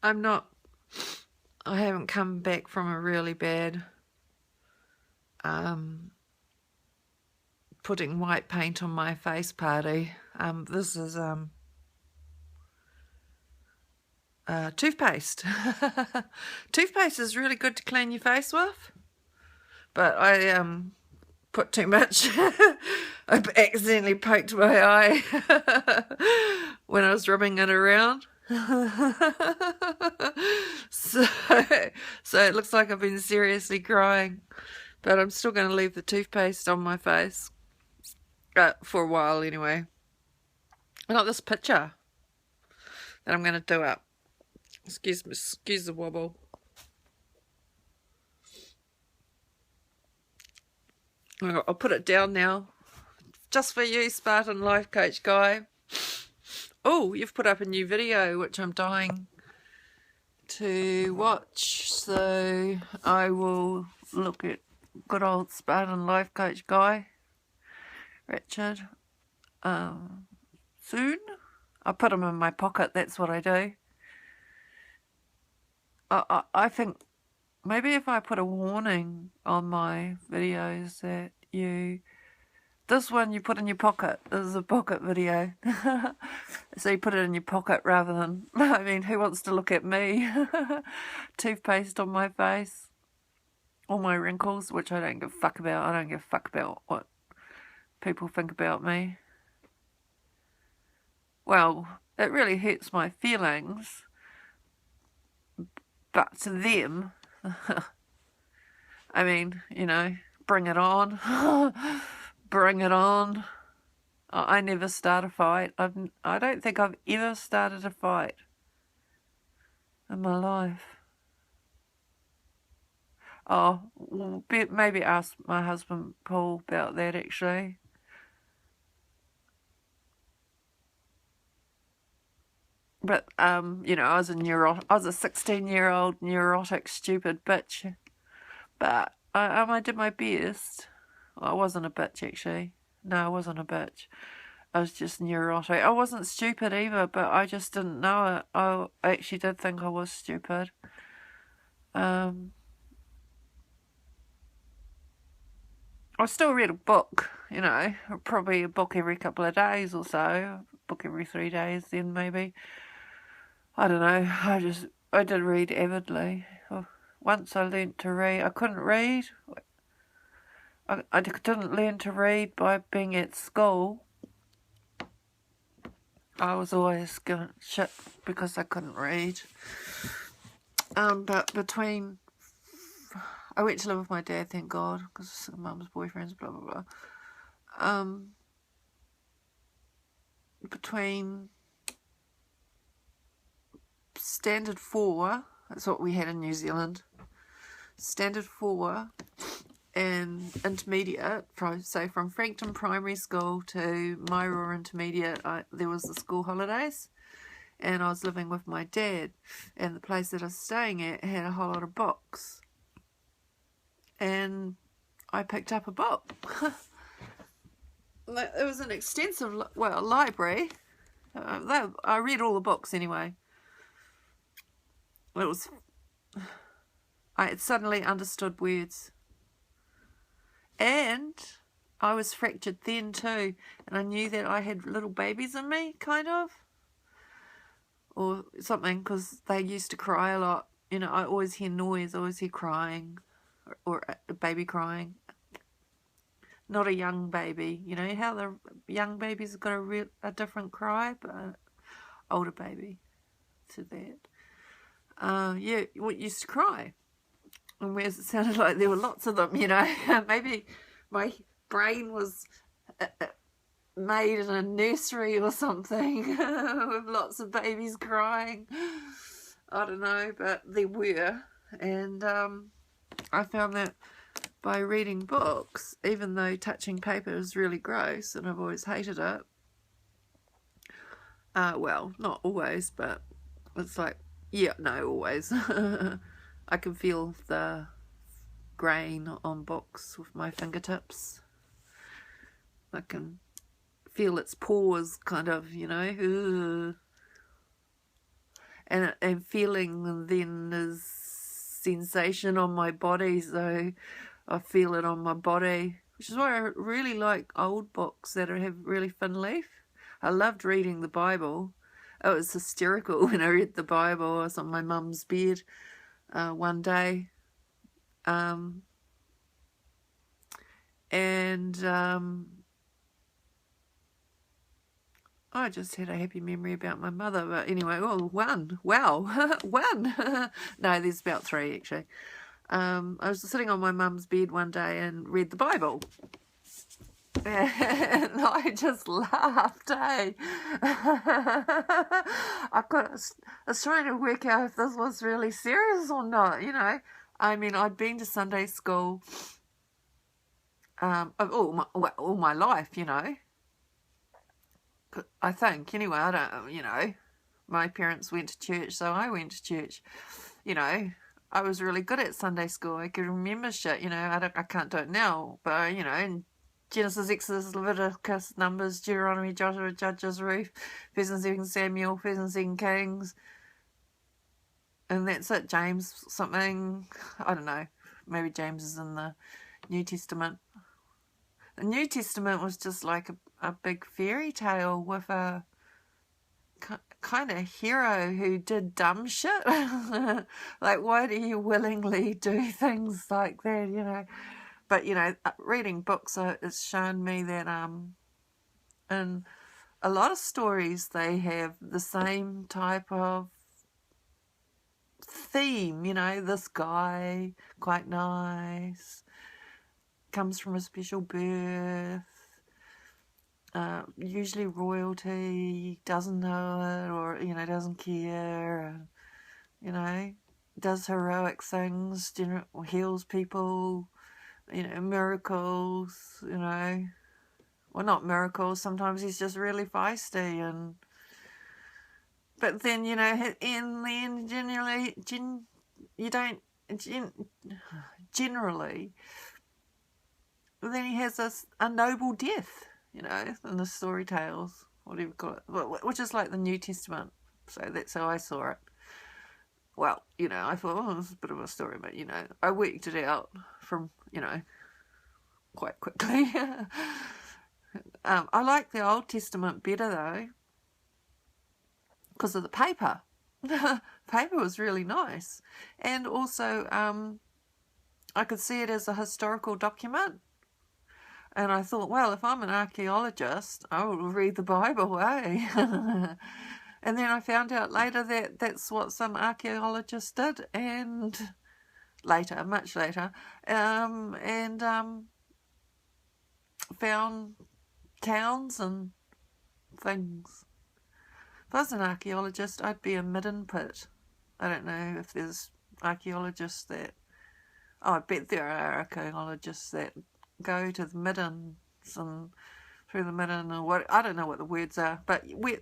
I haven't come back from a really bad putting white paint on my face party. This is toothpaste. Toothpaste is really good to clean your face with, but I put too much. I accidentally poked my eye when I was rubbing it around. so it looks like I've been seriously crying, but I'm still going to leave the toothpaste on my face for a while anyway. I got this picture that I'm going to do up. Excuse the wobble. I'll put it down now. Just for you, Spartan Life Coach Guy. Oh, you've put up a new video, which I'm dying to watch. So I will look at good old Spartan Life Coach Guy, Richard, soon. I put him in my pocket. That's what I do. I think maybe if I put a warning on my videos that this one you put in your pocket. This is a pocket video. So you put it in your pocket rather than, I mean, who wants to look at me? Toothpaste on my face. All my wrinkles, which I don't give a fuck about. I don't give a fuck about what people think about me. Well, it really hurts my feelings. But to them, I mean, you know, bring it on. Bring it on. I never start a fight. I don't think I've ever started a fight in my life. Oh, well, maybe ask my husband Paul about that actually. But you know, I was a 16-year-old neurotic, stupid bitch. But I did my best. Well, I wasn't a bitch actually. No, I wasn't a bitch. I was just neurotic. I wasn't stupid either, but I just didn't know it. I actually did think I was stupid. I still read a book, you know, probably a book every couple of days or so. A book every 3 days then maybe. I don't know. I did read avidly. Once I learnt to read. I couldn't read. I didn't learn to read by being at school. I was always given shit because I couldn't read. But between... I went to live with my dad, thank God, because mum's boyfriends, blah, blah, blah. Between Standard 4, that's what we had in New Zealand, Standard 4 and intermediate, from Frankton Primary School to Mairua Intermediate, there was the school holidays, and I was living with my dad, and the place that I was staying at had a whole lot of books, and I picked up a book. It was an extensive, library. I read all the books anyway. I had suddenly understood words. And I was fractured then too. And I knew that I had little babies in me, kind of. Or something, because they used to cry a lot. You know, I always hear noise, I always hear crying. Or a baby crying. Not a young baby. You know how the young babies have got a different cry? But an older baby to that. Yeah, what used to cry. And whereas it sounded like there were lots of them, you know. Maybe my brain was made in a nursery or something with lots of babies crying. I don't know, but there were. And I found that by reading books, even though touching paper is really gross and I've always hated it, well, not always, but it's like, yeah, no, always. I can feel the grain on books with my fingertips. I can feel its pores, kind of, you know. and feeling then is sensation on my body, so I feel it on my body, which is why I really like old books that have really thin leaf. I loved reading the Bible. It was hysterical when I read the Bible. I was on my mum's bed one day, and I just had a happy memory about my mother. But anyway, oh, one. Wow. One. No, there's about three, actually. I was sitting on my mum's bed one day and read the Bible. And I just laughed, eh? I was trying to work out if this was really serious or not, you know. I mean, I'd been to Sunday school all my life, you know. I think, anyway, I don't, you know, my parents went to church, so I went to church. You know, I was really good at Sunday school. I could remember shit, you know. I can't do it now, but, you know, in Genesis, Exodus, Leviticus, Numbers, Deuteronomy, Joshua, Judges, Ruth, 1st and 2nd Samuel, 1st and 2nd Kings, and that's it. James something, I don't know, maybe James is in the New Testament. The New Testament was just like a big fairy tale with a kind of hero who did dumb shit. Like, why do you willingly do things like that, you know? But, you know, reading books, it's shown me that in a lot of stories they have the same type of theme, you know, this guy, quite nice, comes from a special birth, usually royalty, doesn't know it, or, you know, doesn't care, you know, does heroic things, heals people, you know, miracles, you know, well, not miracles, sometimes he's just really feisty, and, but then, you know, in the end, generally, then he has a noble death, you know, in the story tales, whatever you call it, which is like the New Testament, so that's how I saw it. Well, you know, I thought, oh, this is a bit of a story, but, you know, I worked it out from, you know, quite quickly. I like the Old Testament better, though, because of the paper. Paper was really nice. And also, I could see it as a historical document. And I thought, well, if I'm an archaeologist, I will read the Bible, eh? And then I found out later that that's what some archaeologists did, and later, much later, and found towns and things. If I was an archaeologist, I'd be a midden pit. I don't know if there's archaeologists that... Oh, I bet there are archaeologists that go to the middens and through the midden, or what, I don't know what the words are, but where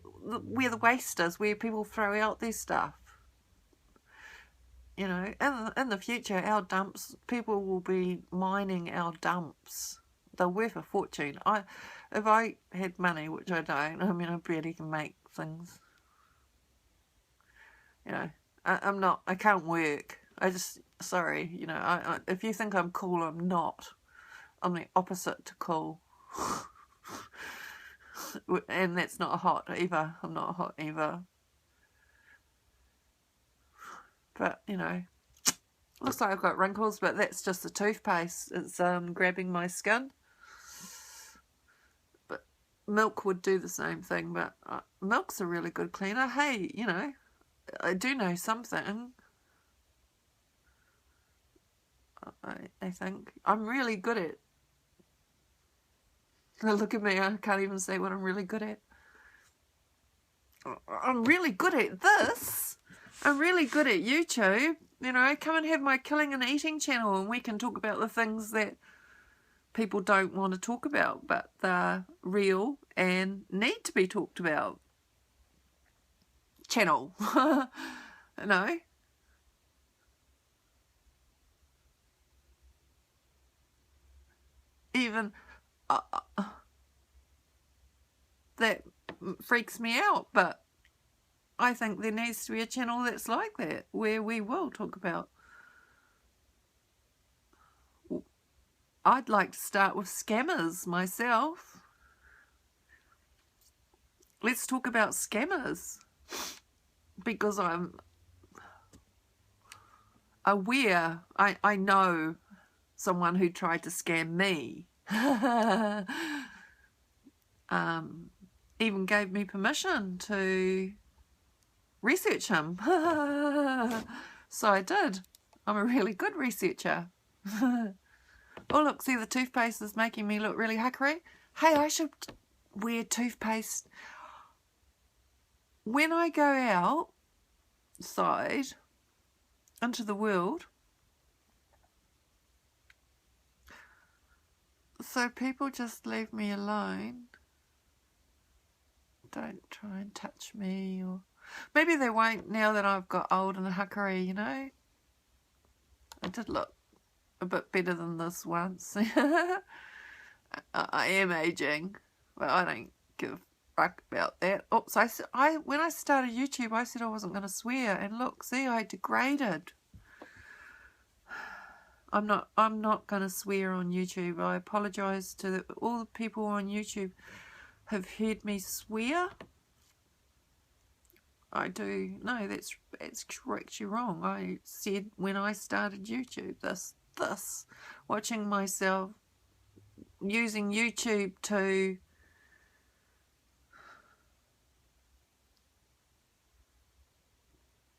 the waste is, where people throw out their stuff. You know, in the future, our dumps, people will be mining our dumps. They're worth a fortune. If I had money, which I don't, I mean, I barely can make things. You know, I can't work. Sorry, you know, if you think I'm cool, I'm not. I'm the opposite to cool. And that's not hot either. I'm not hot either. But, you know, looks like I've got wrinkles, but that's just the toothpaste. It's grabbing my skin. But milk would do the same thing, but milk's a really good cleaner. Hey, you know, I do know something. I think I'm really good at. Look at me, I can't even say what I'm really good at. I'm really good at this. I'm really good at YouTube. You know, come and have my Killing and Eating channel, and we can talk about the things that people don't want to talk about, but they're real and need to be talked about. Channel. You know? Even... that freaks me out, but I think there needs to be a channel that's like that, where we will talk about. I'd like to start with scammers myself. Let's talk about scammers, because I'm aware, I know someone who tried to scam me. Even gave me permission to research him. So I did. I'm a really good researcher. Oh look, see, the toothpaste is making me look really huckery. Hey, I should wear toothpaste when I go outside into the world, so people just leave me alone. Don't try and touch me, or maybe they won't now that I've got old and huckery, you know. I did look a bit better than this once. I am aging, but I don't give a fuck about that. Oops, when I started YouTube, I said I wasn't going to swear, and look, see, I degraded. I'm not going to swear on YouTube. I apologise to all the people on YouTube have heard me swear. I do. No, that's correct. You're wrong. I said when I started YouTube, this, watching myself, using YouTube to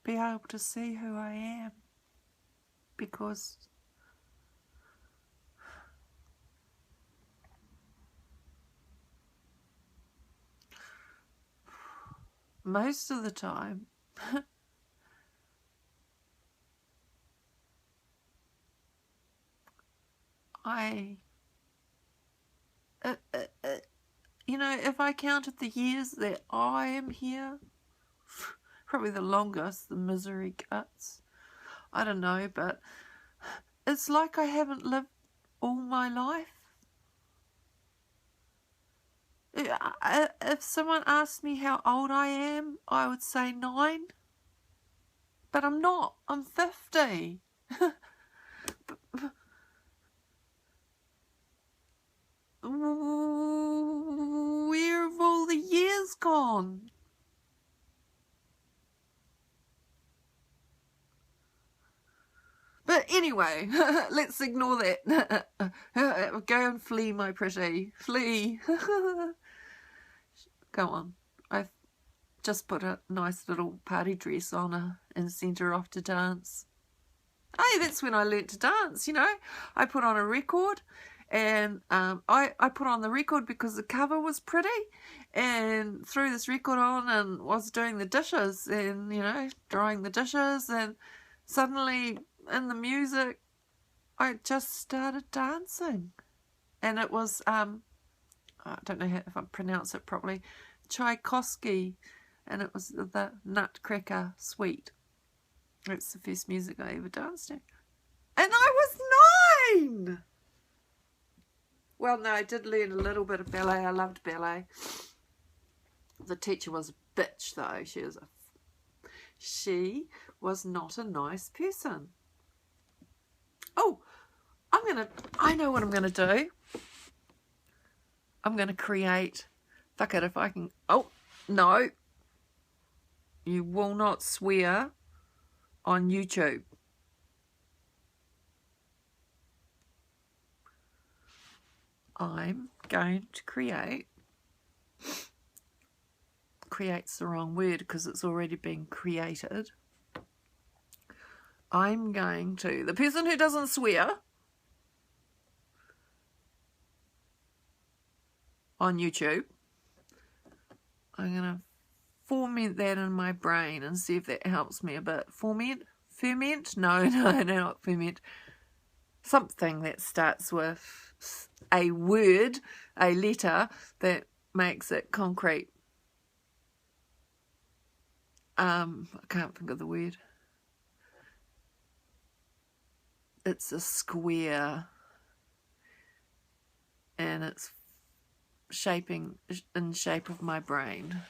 be able to see who I am, because most of the time you know, if I counted the years that I am here, probably the longest, the misery cuts. I don't know, but it's like I haven't lived all my life. If someone asked me how old I am, I would say 9. But I'm not. I'm 50. Where have all the years gone? But anyway, let's ignore that. Go and flee, my pretty. Flee. Go on. I've just put a nice little party dress on her and sent her off to dance. Hey, that's when I learnt to dance, you know. I put on a record, and I put on the record because the cover was pretty, and threw this record on and was doing the dishes and, you know, drying the dishes, and suddenly in the music I just started dancing. And it was I don't know if I pronounce it properly, Tchaikovsky, and it was the Nutcracker Suite. It's the first music I ever danced to. And I was 9! Well, no, I did learn a little bit of ballet. I loved ballet. The teacher was a bitch, though. She was not a nice person. Oh, I know what I'm going to do. I'm going to create, fuck it, if I can, oh, no. You will not swear on YouTube. I'm going to create's the wrong word because it's already been created. I'm going to, the person who doesn't swear on YouTube, I'm going to ferment that in my brain and see if that helps me a bit. Ferment? No, not ferment. Something that starts with a word, a letter that makes it concrete. I can't think of the word. It's a square, and it's in shape of my brain.